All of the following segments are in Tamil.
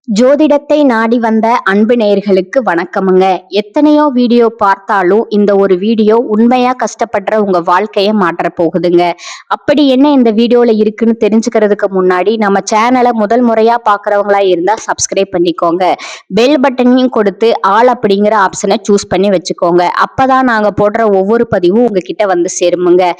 ஜோதிடத்தை நாடி வந்த அன்பு நேயர்களுக்கு வணக்கமுங்க. எத்தனையோ வீடியோ பார்த்தாலும் இந்த ஒரு வீடியோ உண்மையா கஷ்டப்படுற உங்க வாழ்க்கைய மாற்ற போகுதுங்க. அப்படி என்ன இந்த வீடியோல இருக்குன்னு தெரிஞ்சுக்கிறதுக்கு முன்னாடி நம்ம சேனலை முதல் முறையா பாக்குறவங்களா இருந்தா சப்ஸ்கிரைப் பண்ணிக்கோங்க. பெல் பட்டனையும் கொடுத்து ஆல் அப்படிங்கிற ஆப்ஷனை சூஸ் பண்ணி வச்சுக்கோங்க. அப்பதான் நாங்க போடுற ஒவ்வொரு பதிவும் உங்ககிட்ட வந்து சேருமுங்க.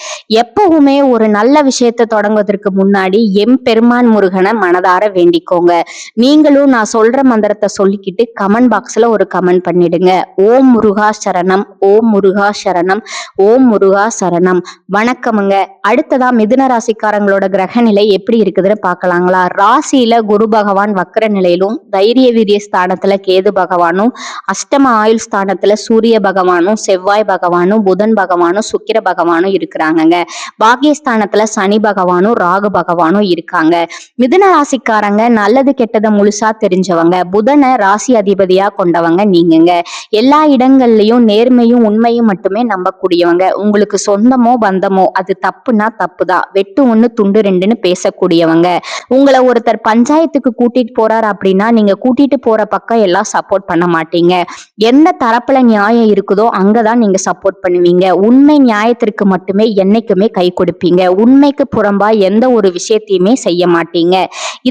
எப்பவுமே ஒரு நல்ல விஷயத்தை தொடங்குவதற்கு முன்னாடி எம்பெருமான் முருகனை மனதார வேண்டிக்கோங்க. நீங்களும் நான் சொல்ற மந்திரத்தை சொல்லிக்கிட்டு கமெண்ட் பாக்ஸ்ல ஒரு கமெண்ட் பண்ணிடுங்க. ஓம் முருகா சரணம், ஓம் முருகா சரணம், ஓம் முருகா சரணம். வணக்கமுங்க. அடுத்ததா மிதுன ராசிக்காரங்களோட கிரக நிலை எப்படி இருக்குதுன்னு பாக்கலாங்களா? ராசியில குரு பகவான் வக்கர நிலையிலும், தைரிய வீரிய ஸ்தானத்துல கேது பகவானும், அஷ்டம ஆயுள் ஸ்தானத்துல சூரிய பகவானும், செவ்வாய் பகவானும், புதன் பகவானும், சுக்கிர பகவானும் இருக்கிறாங்கங்க. பாகியஸ்தானத்துல சனி பகவானும், ராகு பகவானும் இருக்காங்க. மிதுன ராசிக்காரங்க நல்லது கெட்டதை முழுசா தெரிஞ்சவங்க. புதனை ராசி அதிபதியா கொண்டவங்க நீங்கங்க. எல்லா இடங்கள்லயும் நேர்மையும் உண்மையும் மட்டுமே நம்பக்கூடியவங்க. உங்களுக்கு சொந்தமோ பந்தமோ அது தப்புனா தப்புதான், வெட்டு ஒண்ணு துண்டு ரெண்டுன்னு பேசக்கூடியவங்க. உங்களை ஒருத்தர் பஞ்சாயத்துக்கு கூட்டிட்டு போறாரு அப்படின்னா நீங்க கூட்டிட்டு போற பக்கம் எல்லாம் சப்போர்ட் பண்ண மாட்டீங்க. எந்த தரப்புல நியாயம் இருக்குதோ அங்கதான் நீங்க சப்போர்ட் பண்ணுவீங்க. உண்மை நியாயத்திற்கு மட்டுமே என்னைக்குமே கை கொடுப்பீங்க. உண்மைக்கு புறம்பா எந்த ஒரு விஷயத்தையுமே செய்ய மாட்டீங்க.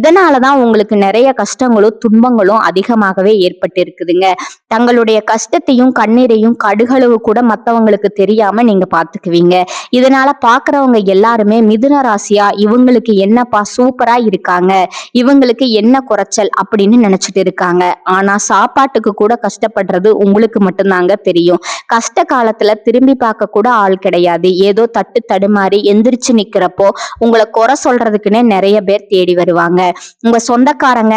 இதனாலதான் உங்களுக்கு நிறைய கஷ்டங்களும் துன்பங்களும் அதிகமாகவே ஏற்பட்டு இருக்குதுங்க. தங்களுடைய கஷ்டத்தையும் கண்ணீரையும் கடுகளவு கூட மத்தவங்களுக்கு தெரியாம நீங்க பாத்துக்குவீங்க. இதனால பாக்குறவங்க எல்லாருமே மிதுன ராசியா இவங்களுக்கு என்னப்பா சூப்பரா இருக்காங்க, இவங்களுக்கு என்ன குறைச்சல் அப்படின்னு நினைச்சிட்டு இருக்காங்க. ஆனா சாப்பாட்டுக்கு கூட கஷ்டப்படுறது உங்களுக்கு மட்டும்தாங்க தெரியும். கஷ்ட காலத்துல திரும்பி பார்க்க கூட ஆள் கிடையாது. ஏதோ தட்டு தடுமாறி எந்திரிச்சு நிக்கிறப்போ உங்களை குறை சொல்றதுக்குன்னே நிறைய பேர் தேடி வருவாங்க. உங்க சொந்தக்காரங்க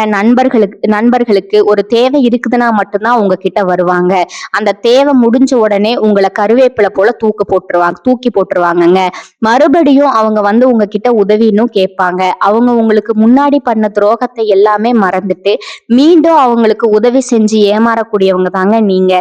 நண்பர்களுக்கு ஒரு தேவை இருக்குதுன்னா மட்டும்தான் உங்ககிட்ட வருவாங்க. அந்த தேவை முடிஞ்ச உடனே உங்களை கருவேப்பிலை போல தூக்கி போட்டுருவாங்கங்க. மறுபடியும் அவங்க வந்து உங்ககிட்ட உதவின்னு கேட்பாங்க. அவங்க உங்களுக்கு முன்னாடி பண்ண துரோகத்தை எல்லாமே மறந்துட்டு மீண்டும் அவங்களுக்கு உதவி செஞ்சு ஏமாறக்கூடியவங்க தாங்க நீங்க.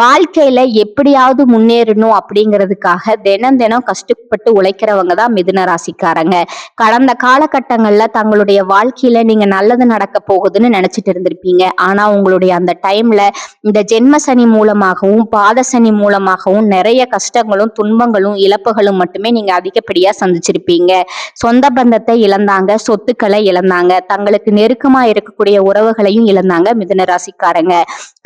வாழ்க்கையில எப்படியாவது முன்னேறணும் அப்படிங்கிறதுக்காக தினம் தினம் கஷ்டப்பட்டு உழைக்கிறவங்க தான் மிதுன ராசிக்காரங்க. கடந்த காலகட்டங்கள்ல தங்களுடைய வாழ்க்கையில நீங்க நல்லது நடக்க போகுதுன்னு நினைச்சிட்டு இருந்திருப்பீங்க. ஆனா உங்களுடைய அந்த டைம்ல இந்த ஜென்ம சனி மூலமாகவும் பாத சனி மூலமாகவும் நிறைய கஷ்டங்களும் துன்பங்களும் இழப்புகளும் மட்டுமே நீங்க அதிகப்படியா சந்திச்சிருப்பீங்க. சொந்த பந்தத்தை இழந்தாங்க, சொத்துக்களை இழந்தாங்க, தங்களுக்கு நெருக்கமா இருக்கக்கூடிய உறவுகளையும் இழந்தாங்க மிதுன ராசிக்காரங்க.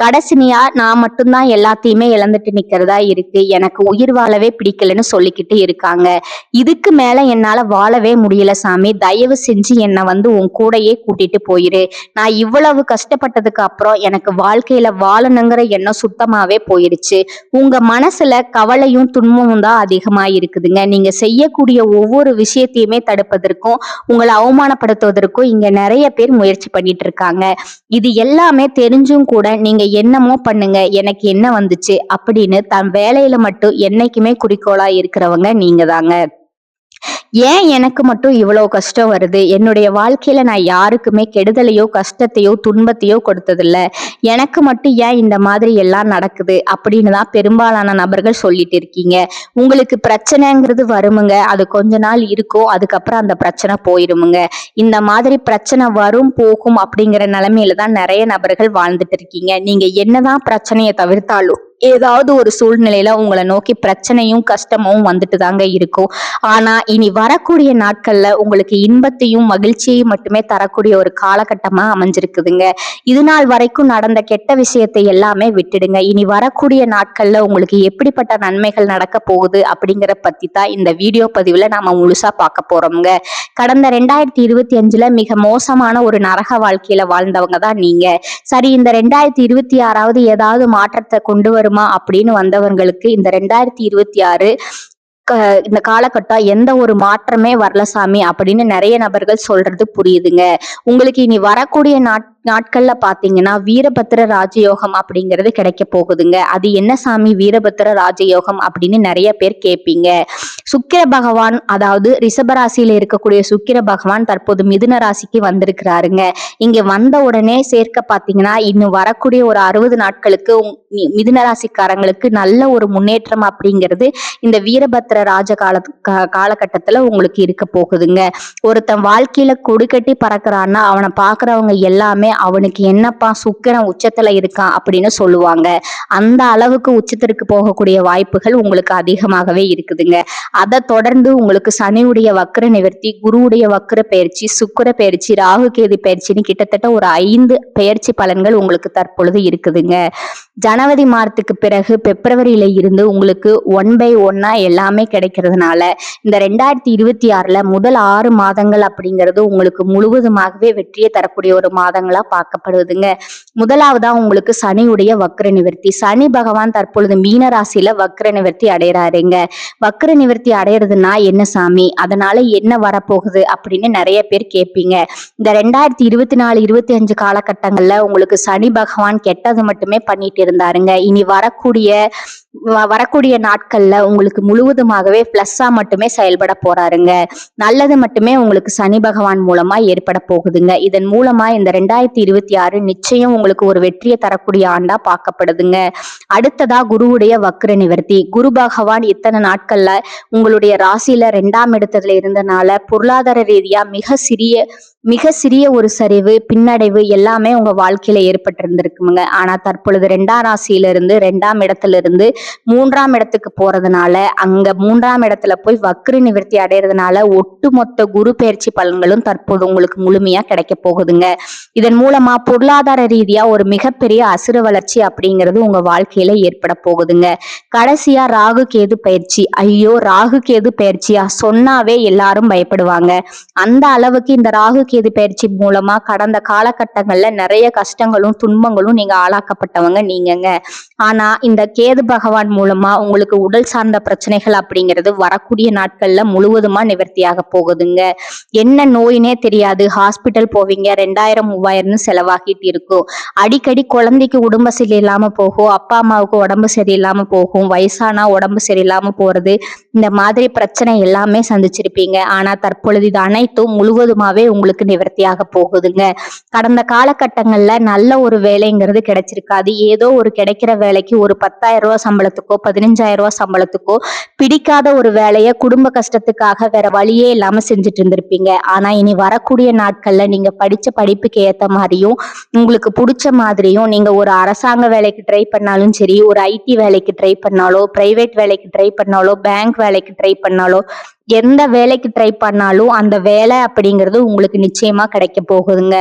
கடைசினியா நான் மட்டும்தான் எல்லாத்தையுமே இழந்துட்டு நிக்கிறதா இருக்கு, எனக்கு உயிர் வாழவே பிடிக்கலன்னு சொல்லிக்கிட்டு இருக்காங்க. இதுக்கு மேல என்னால வாழவே முடியல சாமி, தயவு செஞ்சு என்னை வந்து உன் கூடையே கூட்டிட்டு போயிரு. நான் இவ்வளவு கஷ்டப்பட்டதுக்கு அப்புறம் எனக்கு வாழ்க்கையில வாழணுங்கிற எண்ணம் சுத்தமாவே போயிருச்சு. உங்க மனசுல கவலையும் துன்பமும் தான் அதிகமா இருக்குதுங்க. நீங்க செய்யக்கூடிய ஒவ்வொரு விஷயத்தையுமே தடுப்பதற்கும் உங்களை அவமானப்படுத்துவதற்கும் இங்க நிறைய பேர் முயற்சி பண்ணிட்டு இருக்காங்க. இது எல்லாமே தெரிஞ்சும் கூட நீங்க என்னமோ பண்ணுங்க, எனக்கு என்ன வந்துச்சு அப்படின்னு தன் வேலையில மட்டும் என்னைக்குமே குறிக்கோளா இருக்கிறவங்க நீங்க தாங்க. ஏன் எனக்கு மட்டும் இவ்வளவு கஷ்டம் வருது, என்னுடைய வாழ்க்கையில நான் யாருக்குமே கெடுதலையோ கஷ்டத்தையோ துன்பத்தையோ கொடுத்ததில்ல, எனக்கு மட்டும் ஏன் இந்த மாதிரி எல்லாம் நடக்குது அப்படின்னு தான் பெரும்பாலான நபர்கள் சொல்லிட்டு இருக்கீங்க. உங்களுக்கு பிரச்சனைங்கிறது வருமுங்க, அது கொஞ்ச நாள் இருக்கும், அதுக்கப்புறம் அந்த பிரச்சனை போயிருமுங்க. இந்த மாதிரி பிரச்சனை வரும் போகும் அப்படிங்கிற நிலைமையில தான் நிறைய நபர்கள் வாழ்ந்துட்டு இருக்கீங்க. நீங்க என்னதான் பிரச்சனையை தவிர்த்தாலும் ஏதாவது ஒரு சூழ்நிலையில உங்களை நோக்கி பிரச்சனையும் கஷ்டமும் வந்துட்டு தாங்க இருக்கும். ஆனா இனி வரக்கூடிய நாட்கள்ல உங்களுக்கு இன்பத்தையும் மகிழ்ச்சியையும் மட்டுமே தரக்கூடிய ஒரு காலகட்டமா அமைஞ்சிருக்குதுங்க. இது நாள் வரைக்கும் நடந்த கெட்ட விஷயத்தை எல்லாமே விட்டுடுங்க. இனி வரக்கூடிய நாட்கள்ல உங்களுக்கு எப்படிப்பட்ட நன்மைகள் நடக்க போகுது அப்படிங்கிற பத்தி தான் இந்த வீடியோ பதிவுல நாம முழுசா பார்க்க போறோம்ங்க. கடந்த 2025 மிக மோசமான ஒரு நரக வாழ்க்கையில வாழ்ந்தவங்க தான் நீங்க. சரி, இந்த 2026 ஏதாவது மாற்றத்தை கொண்டு வருமா அப்படின்னு வந்தவங்களுக்கு இந்த 2026 இந்த காலகட்டம் எந்த ஒரு மாற்றமே வரல சாமி அப்படின்னு நிறைய நபர்கள் சொல்றது புரியுதுங்க. உங்களுக்கு இனி வரக்கூடிய நாட்கள்ல பாத்தீங்கன்னா வீரபத்திர ராஜயோகம் அப்படிங்கிறது கிடைக்க போகுதுங்க. அது என்ன சாமி வீரபத்திர ராஜயோகம் அப்படின்னு நிறைய பேர் கேட்பீங்க. சுக்கிர பகவான், அதாவது ரிஷபராசியில இருக்கக்கூடிய சுக்கிர பகவான் தற்போது மிதுன ராசிக்கு வந்திருக்கிறாருங்க. இங்க வந்த உடனே சேர்க்க பாத்தீங்கன்னா இன்னும் வரக்கூடிய ஒரு 60 நாட்களுக்கு மிதுன ராசிக்காரங்களுக்கு நல்ல ஒரு முன்னேற்றம் அப்படிங்கிறது இந்த வீரபத்ர ராஜ காலகட்டத்துல உங்களுக்கு இருக்க போகுதுங்க. ஒருத்தன் வாழ்க்கையில கொடிக்கட்டி பறக்கிறான்னா அவனை பாக்குறவங்க எல்லாமே அவனுக்கு என்னப்பா சுக்கிரன் உச்சத்துல இருக்கான் அப்படின்னு சொல்லுவாங்க. அந்த அளவுக்கு உச்சத்திற்கு போகக்கூடிய வாய்ப்புகள் உங்களுக்கு அதிகமாகவே இருக்குதுங்க. அதை தொடர்ந்து உங்களுக்கு சனியுடைய வக்ர நிவர்த்தி, குருவுடைய வக்ர பயிற்சி, சுக்கிர பயிற்சி, ராகு கேது பயிற்சின்னு கிட்டத்தட்ட ஒரு 5 பயிற்சி பலன்கள் உங்களுக்கு தற்பொழுது இருக்குதுங்க. ஜனவரி மாதத்துக்கு பிறகு பிப்ரவரியில இருந்து உங்களுக்கு 1/1 எல்லாமே கிடைக்கிறதுனால இந்த 2026ல முதல் 6 மாதங்கள் அப்படிங்கிறது உங்களுக்கு முழுவதுமாகவே வெற்றியை தரக்கூடிய ஒரு மாதங்களா பார்க்கப்படுதுங்க. முதலாவதா உங்களுக்கு சனியுடைய வக்ர நிவர்த்தி. சனி பகவான் தற்பொழுது மீன ராசியில வக்ர நிவர்த்தி அடைகிறாருங்க. வக்ர நிவர்த்தி அடையிறதுனா என்ன சாமி, அதனால என்ன வரப்போகுது அப்படின்னு நிறைய பேர் கேட்பீங்க. இந்த 2024-25 காலகட்டங்கள்ல உங்களுக்கு சனி பகவான் கெட்டது மட்டுமே பண்ணிட்டு இருந்தாருங்க. இனி வரக்கூடிய நாட்கள்ல உங்களுக்கு முழுவதுமாகவே பிளஸ்ஸா மட்டுமே செயல்பட போறாருங்க. நல்லது மட்டுமே உங்களுக்கு சனி பகவான் மூலமா ஏற்பட போகுதுங்க. இதன் மூலமா இந்த 2026 நிச்சயம் உங்களுக்கு ஒரு வெற்றியை தரக்கூடிய ஆண்டா பார்க்கப்படுதுங்க. அடுத்ததா குருவுடைய வக்ர நிவர்த்தி. குரு பகவான் இத்தனை நாட்கள்ல உங்களுடைய ராசியில 2ஆம் இடத்துல இருந்தனால பொருளாதார ரீதியா மிக சிறிய ஒரு சரிவு, பின்னடைவு எல்லாமே உங்க வாழ்க்கையில ஏற்பட்டிருந்திருக்குங்க. ஆனா தற்பொழுது 2ஆம் ராசியில இருந்து 2ஆம் இடத்துல இருந்து 3ஆம் இடத்துக்கு போறதுனால அங்க 3ஆம் இடத்துல போய் வக்ர நிவர்த்தி அடைறதுனால ஒட்டுமொத்த குரு பயிற்சி பலன்களும் தற்போது உங்களுக்கு முழுமையா கிடைக்க போகுதுங்க. இதன் மூலமா பொருளாதார ரீதியா ஒரு மிகப்பெரிய அசுர வளர்ச்சி அப்படிங்கிறது உங்க வாழ்க்கையில ஏற்பட போகுதுங்க. கடைசியா ராகு கேது பயிற்சி. ஐயோ, ராகு கேது பயிற்சியா சொன்னாவே எல்லாரும் பயப்படுவாங்க. அந்த அளவுக்கு இந்த ராகு கேது பயிற்சி மூலமா கடந்த காலகட்டங்கள்ல நிறைய கஷ்டங்களும் துன்பங்களும் நீங்க ஆளாக்கப்பட்டவங்க நீங்கங்க. ஆனா இந்த கேது பகவான் மூலமா உங்களுக்கு உடல் சார்ந்த பிரச்சனைகள் அப்படிங்கிறது வரக்கூடிய நாட்கள்ல முழுவதுமா நிவர்த்தியாக போகுதுங்க. என்ன நோயினே தெரியாது, ஹாஸ்பிட்டல் போவீங்க, 2000-3000 செலவாகிட்டு இருக்கும். அடிக்கடி குழந்தைக்கு உடம்பு சரியில்லாம போகும், அப்பா அம்மாவுக்கு உடம்பு சரியில்லாம போகும், வயசானா உடம்பு சரியில்லாம போறது, இந்த மாதிரி பிரச்சனை எல்லாமே சந்திச்சிருப்பீங்க. ஆனா தற்பொழுது இது அனைத்தும் முழுவதுமாவே உங்களுக்கு நிவர்த்தியாக போகுதுங்க. கடந்த காலகட்டங்கள்ல நல்ல ஒரு வேலைங்கிறது கிடைச்சிருக்காது. ஏதோ ஒரு கிடைக்கிற வேலைக்கு ஒரு 10,000 ரூபாய் சம்பளத்துக்கோ 15,000 ரூபாய் சம்பளத்துக்கோ பிடிக்காத ஒரு வேலையை குடும்ப கஷ்டத்துக்காக வேற வழியே இல்லாம செஞ்சுட்டு இருந்திருப்பீங்க. ஆனா இனி வரக்கூடிய நாட்கள்ல நீங்க படிச்ச படிப்புக்கு ஏத்த மாதிரியும் உங்களுக்கு பிடிச்ச மாதிரியும் நீங்க ஒரு அரசாங்க வேலைக்கு ட்ரை பண்ணாலும் சரி, ஒரு ஐடி வேலைக்கு ட்ரை பண்ணாலோ, பிரைவேட் வேலைக்கு ட்ரை பண்ணாலோ, பேங்க் வேலைக்கு ட்ரை பண்ணாலோ, எந்த வேலைக்கு ட்ரை பண்ணாலும் அந்த வேலை அப்படிங்கிறது உங்களுக்கு நிச்சயமா கிடைக்க போகுதுங்க.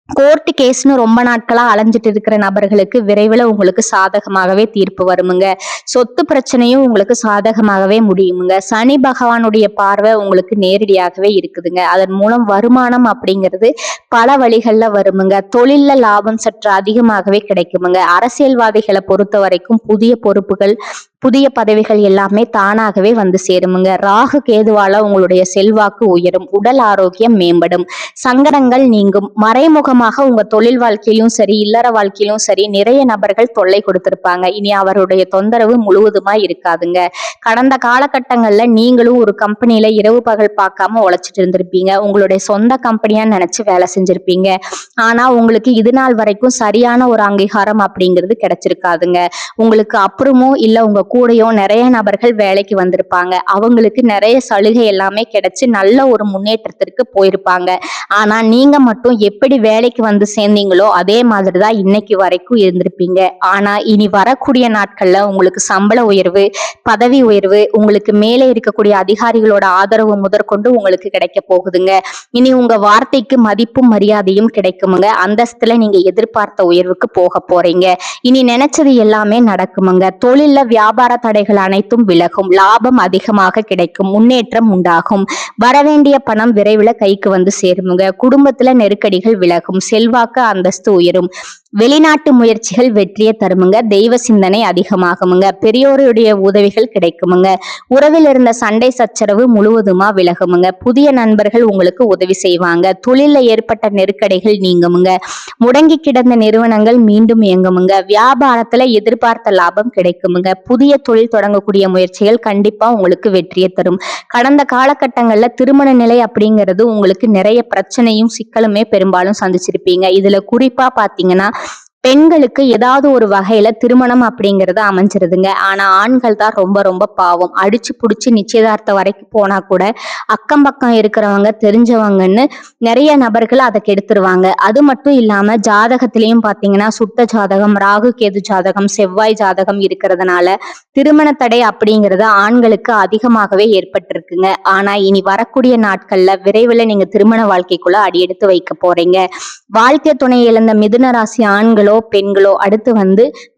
கோர்ட்டு கேஸ்னு ரொம்ப நாட்களா அலைஞ்சிட்டு இருக்கிற நபர்களுக்கு விரைவில் உங்களுக்கு சாதகமாகவே தீர்ப்பு வருமுங்க. சொத்து பிரச்சனையும் உங்களுக்கு சாதகமாகவே முடியுமுங்க. சனி பகவானுடைய பார்வை உங்களுக்கு நேரடியாகவே இருக்குதுங்க. அதன் மூலம் வருமானம் அப்படிங்கிறது பல வழிகள்ல வருமுங்க. தொழில்ல லாபம் சற்று அதிகமாகவே கிடைக்குமுங்க. அரசியல்வாதிகளை பொறுத்த வரைக்கும் புதிய பொறுப்புகள், புதிய பதவிகள் எல்லாமே தானாகவே வந்து சேருமுங்க. ராகு கேதுவால உங்களுடைய செல்வாக்கு உயரும், உடல் ஆரோக்கியம் மேம்படும், சங்கடங்கள் நீங்கும். மறைமுகமாக உங்க தொழில் வாழ்க்கையிலும் சரி, இல்லற வாழ்க்கையிலும் சரி நிறைய நபர்கள் தொல்லை கொடுத்திருப்பாங்க. இனி அவருடைய தொந்தரவு முழுவதுமா இருக்காதுங்க. கடந்த காலகட்டங்கள்ல நீங்களும் ஒரு கம்பெனியில இரவு பகல் பார்க்காம உழைச்சிட்டு இருந்திருப்பீங்க. உங்களுடைய சொந்த கம்பெனியா நினைச்சு வேலை செஞ்சிருப்பீங்க. ஆனா உங்களுக்கு இது நாள் வரைக்கும் சரியான ஒரு அங்கீகாரம் அப்படிங்கிறது கிடைச்சிருக்காதுங்க. உங்களுக்கு அப்புறமோ இல்ல உங்க கூடயோ நிறைய நபர்கள் வேலைக்கு வந்திருப்பாங்க. அவங்களுக்கு நிறைய சலுகை எல்லாமே கிடைச்சு நல்ல ஒரு முன்னேற்றத்திற்கு போயிருப்பாங்க. ஆனா நீங்க மட்டும் எப்படி வேலைக்கு வந்து சேர்ந்தீங்களோ அதே மாதிரிதான் இன்னைக்கு வரைக்கும் இருந்திருப்பீங்க. ஆனா இனி வரக்கூடிய நாட்கள்ல உங்களுக்கு சம்பள உயர்வு, பதவி உயர்வு, உங்களுக்கு மேலே இருக்கக்கூடிய அதிகாரிகளோட ஆதரவு முதற்கொண்டு உங்களுக்கு கிடைக்க போகுதுங்க. இனி உங்க வார்த்தைக்கு மதிப்பும் மரியாதையும் கிடைக்குமுங்க. அந்தஸ்துல நீங்க எதிர்பார்த்த உயர்வுக்கு போக போறீங்க. இனி நினைச்சது எல்லாமே நடக்குமுங்க. தொழில்ல வியாபார தடைகள் அனைத்தும் விலகும், லாபம் அதிகமாக கிடைக்கும், முன்னேற்றம் உண்டாகும், வரவேண்டிய பணம் விரைவில் கைக்கு வந்து சேருமுங்க. குடும்பத்துல நெருக்கடிகள் விலகும், செல்வாக்கு அந்தஸ்து உயரும், வெளிநாட்டு முயற்சிகள் வெற்றியை தருமுங்க. தெய்வ சிந்தனை அதிகமாகுமுங்க. பெரியோருடைய உதவிகள் கிடைக்குமுங்க. உறவில் இருந்த சண்டை சச்சரவு முழுவதுமா விலகுமுங்க. புதிய நண்பர்கள் உங்களுக்கு உதவி செய்வாங்க. தொழில ஏற்பட்ட நெருக்கடிகள் நீங்குமுங்க. முடங்கி கிடந்த நிறுவனங்கள் மீண்டும் இயங்குமுங்க. வியாபாரத்துல எதிர்பார்த்த லாபம் கிடைக்குமுங்க. புதிய புதிய தொழில் தொடங்கக்கூடிய முயற்சிகள் கண்டிப்பா உங்களுக்கு வெற்றியை தரும். கடந்த காலகட்டங்கள்ல திருமண நிலை அப்படிங்கிறது உங்களுக்கு நிறைய பிரச்சனையும் சிக்கலுமே பெரும்பாலும் சந்திச்சிருப்பீங்க. இதுல குறிப்பா பாத்தீங்கன்னா பெண்களுக்கு ஏதாவது ஒரு வகையில திருமணம் அப்படிங்கறது அமைஞ்சிருதுங்க. ஆனா ஆண்கள் தான் ரொம்ப ரொம்ப பாவம். அடிச்சு புடிச்சு நிச்சயதார்த்தம் வரைக்கும் போனா கூட அக்கம் பக்கம் இருக்கிறவங்க தெரிஞ்சவங்கன்னு நிறைய நபர்கள் அதை கெடுத்துருவாங்க. அது மட்டும் இல்லாம ஜாதகத்திலையும் பாத்தீங்கன்னா சுத்த ஜாதகம், ராகு கேது ஜாதகம், செவ்வாய் ஜாதகம் இருக்கிறதுனால திருமண தடை அப்படிங்கிறது ஆண்களுக்கு அதிகமாகவே ஏற்பட்டிருக்குங்க. ஆனா இனி வரக்கூடிய நாட்கள்ல விரைவில் நீங்க திருமண வாழ்க்கைக்குள்ள அடியெடுத்து வைக்க போறீங்க. வாழ்க்கை துணை இழந்த மிதுன ராசி ஆண்களோ பெண்களோ அடுத்து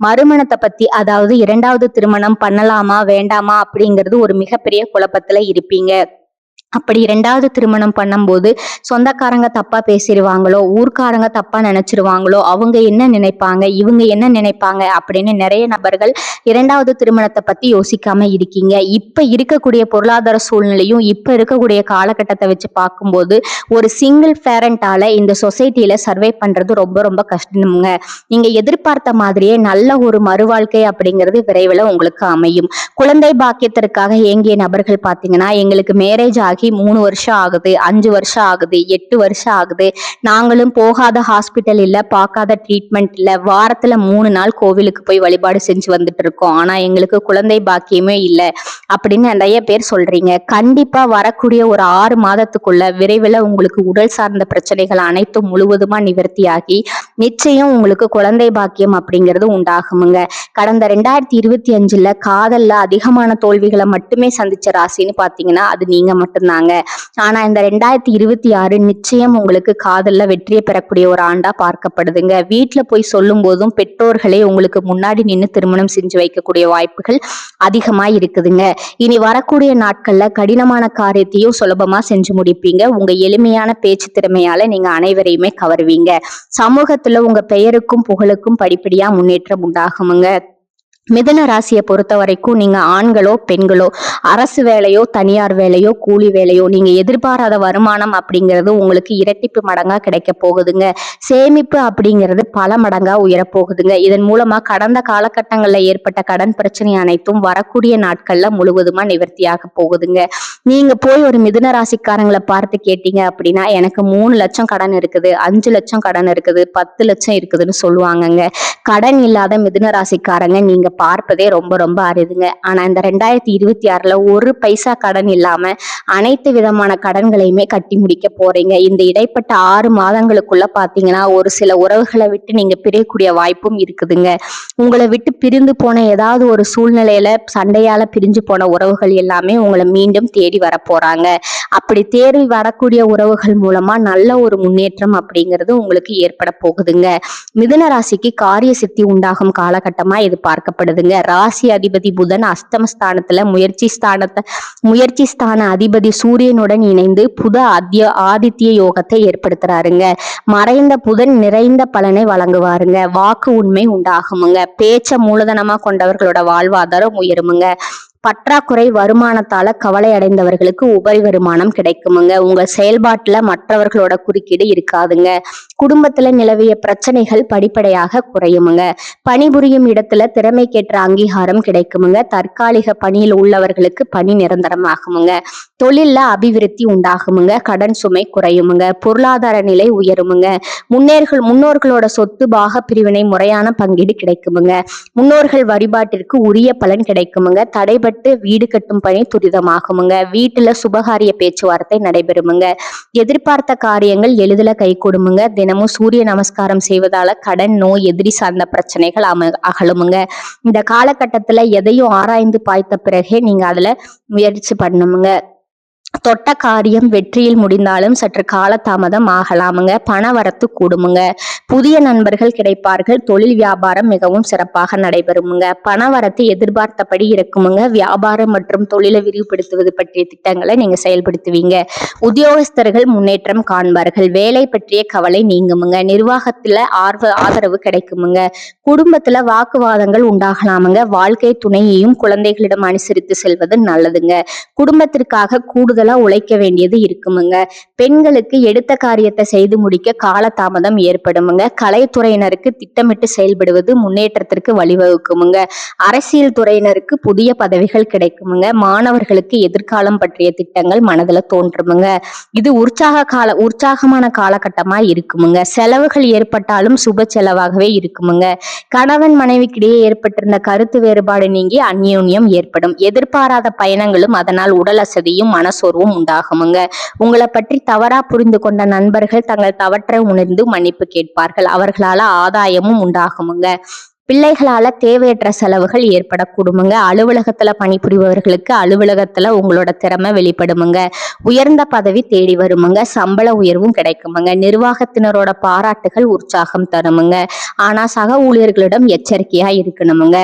மறுமணத்தை பத்தி, அதாவது இரண்டாவது திருமணம் பண்ணலாமா வேண்டாமா அப்படிங்கிறது ஒரு மிகப்பெரிய குழப்பத்துல இருப்பீங்க. அப்படி இரண்டாவது திருமணம் பண்ணும்போது சொந்தக்காரங்க தப்பா பேசிடுவாங்களோ, ஊர்க்காரங்க தப்பா நினைச்சிருவாங்களோ, அவங்க என்ன நினைப்பாங்க, இவங்க என்ன நினைப்பாங்க அப்படின்னு நிறைய நபர்கள் இரண்டாவது திருமணத்தை பத்தி யோசிக்காம இருக்கீங்க. இப்ப இருக்கக்கூடிய பொருளாதார சூழ்நிலையும் இப்ப இருக்கக்கூடிய காலகட்டத்தை வச்சு பார்க்கும்போது ஒரு சிங்கிள் பேரண்டால இந்த சொசைட்டில சர்வை பண்றது ரொம்ப ரொம்ப கஷ்டமுங்க. நீங்க எதிர்பார்த்த மாதிரியே நல்ல ஒரு மறுவாழ்க்கை அப்படிங்கிறது விரைவில் உங்களுக்கு அமையும். குழந்தை பாக்கியத்திற்காக ஏங்கிய நபர்கள் பாத்தீங்கன்னா, எங்களுக்கு மேரேஜ் ஆகி 3 வருஷம் ஆகுது, 5 வருஷம் ஆகுது, 8 வருஷம் ஆகுது, நாங்களும் போகாத ஹாஸ்பிட்டல் இல்ல, பார்க்காத ட்ரீட்மெண்ட் இல்ல, வாரத்துல 3 நாள் கோவிலுக்கு போய் வழிபாடு செஞ்சு வந்துட்டு இருக்கோம், ஆனா எங்களுக்கு குழந்தை பாக்கியமே இல்ல அப்படின்னு நிறைய பேர் சொல்றீங்க. கண்டிப்பா வரக்கூடிய ஒரு 6 மாதத்துக்குள்ள விரைவில் உங்களுக்கு உடல் சார்ந்த பிரச்சனைகள் அனைத்தும் முழுவதுமா நிவர்த்தியாகி நிச்சயம் உங்களுக்கு குழந்தை பாக்கியம் அப்படிங்கிறது உண்டாகுமுங்க. கடந்த 2025ல காதல்ல அதிகமான தோல்விகளை மட்டுமே சந்திச்ச ராசின்னு பாத்தீங்கன்னா அது நீங்க மட்டும்தாங்க. ஆனா இந்த 2026 நிச்சயம் உங்களுக்கு காதல்ல வெற்றியை பெறக்கூடிய ஒரு ஆண்டா பார்க்கப்படுதுங்க. வீட்டுல போய் சொல்லும் போதும் பெற்றோர்களே உங்களுக்கு முன்னாடி நின்று திருமணம் செஞ்சு வைக்கக்கூடிய வாய்ப்புகள் அதிகமா இருக்குதுங்க. இனி வரக்கூடிய நாட்கள்ல கடினமான காரியத்தையும் சுலபமா செஞ்சு முடிப்பீங்க. உங்க எளிமையான பேச்சு திறமையால நீங்க அனைவரையுமே கவருவீங்க. சமூகத்துல உங்க பெயருக்கும் புகழுக்கும் படிப்படியா முன்னேற்றம் உண்டாகுமுங்க. மிதுன ராசியை பொறுத்த வரைக்கும் நீங்க ஆண்களோ பெண்களோ அரசு வேலையோ தனியார் வேலையோ கூலி வேலையோ நீங்க எதிர்பாராத வருமானம் அப்படிங்கிறது உங்களுக்கு இரட்டிப்பு மடங்கா கிடைக்க போகுதுங்க. சேமிப்பு அப்படிங்கிறது பல மடங்கா உயரப்போகுதுங்க. இதன் மூலமா கடந்த காலகட்டங்கள்ல ஏற்பட்ட கடன் பிரச்சனை அனைத்தும் வரக்கூடிய நாட்கள்ல முழுவதுமா நிவர்த்தியாக போகுதுங்க. நீங்க போய் ஒரு மிதுன ராசிக்காரங்களை பார்த்து கேட்டீங்க அப்படின்னா எனக்கு 3 லட்சம் கடன் இருக்குது, 5 லட்சம் கடன் இருக்குது, 10 லட்சம் இருக்குதுன்னு சொல்லுவாங்கங்க. கடன் இல்லாத மிதுன ராசிக்காரங்க நீங்க பார்ப்பதே ரொம்ப ரொம்ப அரிதுங்க. ஆனா இந்த 2026ல ஒரு பைசா கடன் இல்லாம அனைத்து விதமான கடன்களையுமே கட்டி முடிக்க போறீங்க. இந்த இடைப்பட்ட 6 மாதங்களுக்குள்ள பாத்தீங்கன்னா ஒரு சில உறவுகளை விட்டு நீங்க பிரியக்கூடிய வாய்ப்பும் இருக்குதுங்க. உங்களை விட்டு பிரிந்து போன ஏதாவது ஒரு சூழ்நிலையில சண்டையால பிரிஞ்சு போன உறவுகள் எல்லாமே உங்களை மீண்டும் தேடி வர போறாங்க. அப்படி தேடி வரக்கூடிய உறவுகள் மூலமா நல்ல ஒரு முன்னேற்றம் அப்படிங்கிறது உங்களுக்கு ஏற்பட போகுதுங்க. மிதுன ராசிக்கு காரிய சித்தி உண்டாகும் காலகட்டமா இது பார்க்கப்படுதுங்க. ராசி அதிபதி புதன் அஷ்டமஸ்தானத்துல முயற்சி ஸ்தான அதிபதி சூரியனுடன் இணைந்து ஆதித்ய யோகத்தை ஏற்படுத்துறாருங்க. மறைந்த புதன் நிறைந்த பலனை வழங்குவாருங்க. வாக்கு உண்மை உண்டாகுமுங்க. பேச்ச மூலதனமா கொண்டவர்களோட வாழ்வாதாரம் உயருமுங்க. பற்றாக்குறை வருமானத்தால கவலை அடைந்தவர்களுக்கு உபரி வருமானம் கிடைக்குமுங்க. உங்க செயல்பாட்டுல மற்றவர்களோட குறுக்கீடு இருக்காதுங்க. குடும்பத்துல நிலவிய பிரச்சனைகள் படிப்படியாக குறையுமுங்க. பணிபுரியும் இடத்துல திறமைக்கேற்ற அங்கீகாரம் கிடைக்குமுங்க. தற்காலிக பணியில் உள்ளவர்களுக்கு பணி நிரந்தரமாகுமுங்க. தொழில்ல அபிவிருத்தி உண்டாகுமுங்க. கடன் சுமை குறையுமுங்க. பொருளாதார நிலை உயருமுங்க. முன்னோர்களோட சொத்து பாக பிரிவினை முறையான பங்கீடு கிடைக்குமுங்க. முன்னோர்கள் வழிபாட்டிற்கு உரிய பலன் கிடைக்குமுங்க. தடைபட்டு வீடு கட்டும் பணி துரிதமாகுமுங்க. வீட்டுல சுபகாரிய பேச்சுவார்த்தை நடைபெறுமுங்க. எதிர்பார்த்த காரியங்கள் எளிதில கை கொடுமுங்க. தினமும் சூரிய நமஸ்காரம் செய்வதால கடன், நோய், எதிரி சார்ந்த பிரச்சனைகள் அகலுமுங்க. இந்த காலகட்டத்துல எதையும் ஆராய்ந்து பாய்த்த பிறகே நீங்க அதுல முயற்சி பண்ணணுமுங்க. தொட்ட காரியம் வெற்றியில் முடிந்தாலும் சற்று காலதாமதம் ஆகலாமுங்க. பண வரத்து கூடுமுங்க. புதிய நண்பர்கள் கிடைப்பார்கள். தொழில் வியாபாரம் மிகவும் சிறப்பாக நடைபெறுமுங்க. பண வரத்து எதிர்பார்த்தபடி இருக்குமுங்க. வியாபாரம் மற்றும் தொழிலை விரிவுபடுத்துவது பற்றிய திட்டங்களை நீங்க செயல்படுத்துவீங்க. உத்தியோகஸ்தர்கள் முன்னேற்றம் காண்பார்கள். வேலை பற்றிய கவலை நீங்குமுங்க. நிர்வாகத்துல ஆதரவு கிடைக்குமுங்க. குடும்பத்துல வாக்குவாதங்கள் உண்டாகலாமுங்க. வாழ்க்கை துணையையும் குழந்தைகளிடம் அனுசரித்து செல்வது நல்லதுங்க. குடும்பத்திற்காக கூடுதல் கூடுதலா உழைக்க வேண்டியது இருக்குமுங்க. பெண்களுக்கு எடுத்த காரியத்தை செய்து முடிக்க காலதாமதம் ஏற்படுமுங்க. கலைத்துறையினருக்கு திட்டமிட்டு செயல்படுவது முன்னேற்றத்திற்கு வழிவகுக்குமுங்க. அரசியல் துறையினருக்கு புதிய பதவிகள் கிடைக்குமுங்க. மாணவர்களுக்கு எதிர்காலம் பற்றிய திட்டங்கள் மனதுல தோன்றுமுங்க. இது உற்சாகமான காலகட்டமா இருக்குமுங்க. செலவுகள் ஏற்பட்டாலும் சுப செலவாகவே இருக்குமுங்க. கணவன் மனைவிக்கிடையே ஏற்பட்டிருந்த கருத்து வேறுபாடு நீங்கி அந்யோன்யம் ஏற்படும். எதிர்பாராத பயணங்களும் அதனால் உடல் அசதியும் மனசோர்வும் உண்டாகுமுங்க. உங்களை பற்றி தவறா புரிந்து கொண்ட நண்பர்கள் தங்கள் தவற்றை உணர்ந்து மன்னிப்பு கேட்பார்கள். அவர்களால ஆதாயமும் உண்டாகுமுங்க. பிள்ளைகளால தேவையற்ற செலவுகள் ஏற்படக்கூடுமுங்க. அலுவலகத்துல பணிபுரிபவர்களுக்கு அலுவலகத்துல உங்களோட திறமை வெளிப்படுமுங்க. உயர்ந்த பதவி தேடி வருமுங்க. சம்பள உயர்வும் கிடைக்குமுங்க. நிர்வாகத்தினரோட பாராட்டுகள் உற்சாகம் தருமுங்க. ஆனா சக ஊழியர்களிடம் எச்சரிக்கையா இருக்கணுமுங்க.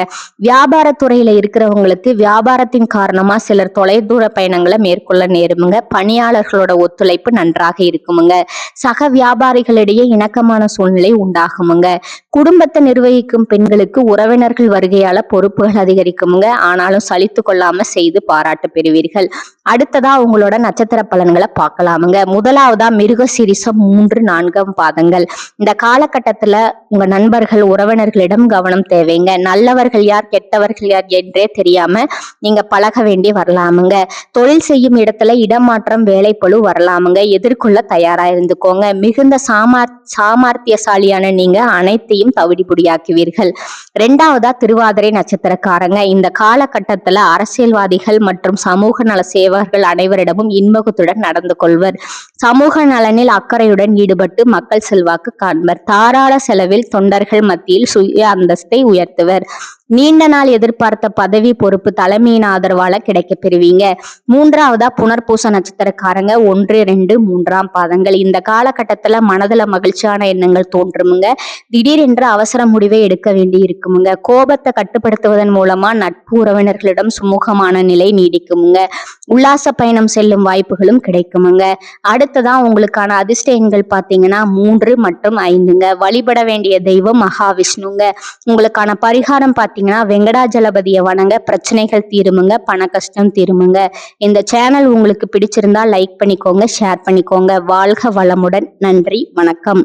வியாபாரத்துறையில இருக்கிறவங்களுக்கு வியாபாரத்தின் காரணமா சிலர் தொலைதூர பயணங்களை மேற்கொள்ள நேருமுங்க. பணியாளர்களோட ஒத்துழைப்பு நன்றாக இருக்குமுங்க. சக வியாபாரிகளிடையே இணக்கமான சூழ்நிலை உண்டாகுமுங்க. குடும்பத்தை நிர்வகிக்கும் பெண்களுக்கு உறவினர்கள் வருகையால பொறுப்புகள் அதிகரிக்குமுங்க. ஆனாலும் சலித்து கொள்ளாம செய்து பாராட்டு பெறுவீர்கள். அடுத்ததா உங்களோட நட்சத்திர பலன்களை பார்க்கலாமுங்க. முதலாவதா மிருகசீரிஷம் 3-4 பாதங்கள். இந்த காலகட்டத்துல உங்க நண்பர்கள் உறவினர்களிடம் கவனம் தேவைங்க. நல்லவர்கள் யார் கெட்டவர்கள் யார் என்றே தெரியாம நீங்க பழக வேண்டி வரலாமுங்க. தொழில் செய்யும் இடத்துல இடமாற்றம் வேலைப்பளு வரலாமுங்க. எதிர்கொள்ள தயாரா இருந்துக்கோங்க. மிகுந்த சாமர்த்தியசாலியான நீங்க அனைத்தையும் தவிடுபொடியாக்குவீர்கள். இரண்டாவதா திருவாதிரை நட்சத்திரக்காரங்க. இந்த காலகட்டத்துல அரசியல்வாதிகள் மற்றும் சமூக நல சேவகர்கள் அனைவரிடமும் இன்முகத்துடன் நடந்து கொள்வர். சமூக நலனில் அக்கறையுடன் ஈடுபட்டு மக்கள் செல்வாக்கு காண்பர். தாராள செலவில் தொண்டர்கள் மத்தியில் சுய அந்தஸ்தை உயர்த்துவர். நீண்ட நாள் எதிர்பார்த்த பதவி பொறுப்பு தலைமையின் ஆதரவால கிடைக்க பெறுவீங்க. மூன்றாவதா புனர்பூச நட்சத்திரக்காரங்க 1-2-3 பாதங்கள். இந்த காலகட்டத்துல மனதுல மகிழ்ச்சியான எண்ணங்கள் தோன்றுமுங்க. திடீரென்று அவசர முடிவை எடுக்க வேண்டி இருக்குமுங்க. கோபத்தை கட்டுப்படுத்துவதன் மூலமா நட்பு உறவினர்களிடம் சுமூகமான நிலை நீடிக்குமுங்க. உல்லாச பயணம் செல்லும் வாய்ப்புகளும் கிடைக்குமுங்க. அடுத்ததான் உங்களுக்கான அதிர்ஷ்ட எண்கள் பாத்தீங்கன்னா 3 மற்றும் 5ங்க. வழிபட வேண்டிய தெய்வம் மகாவிஷ்ணுங்க. உங்களுக்கான பரிகாரம் பாத்தீங்கன்னா வெங்கடாஜலபதியை வணங்க பிரச்சனைகள் தீருமுங்க. பண கஷ்டம் தீருமுங்க. இந்த சேனல் உங்களுக்கு பிடிச்சிருந்தா லைக் பண்ணிக்கோங்க, ஷேர் பண்ணிக்கோங்க. வாழ்க வளமுடன். நன்றி, வணக்கம்.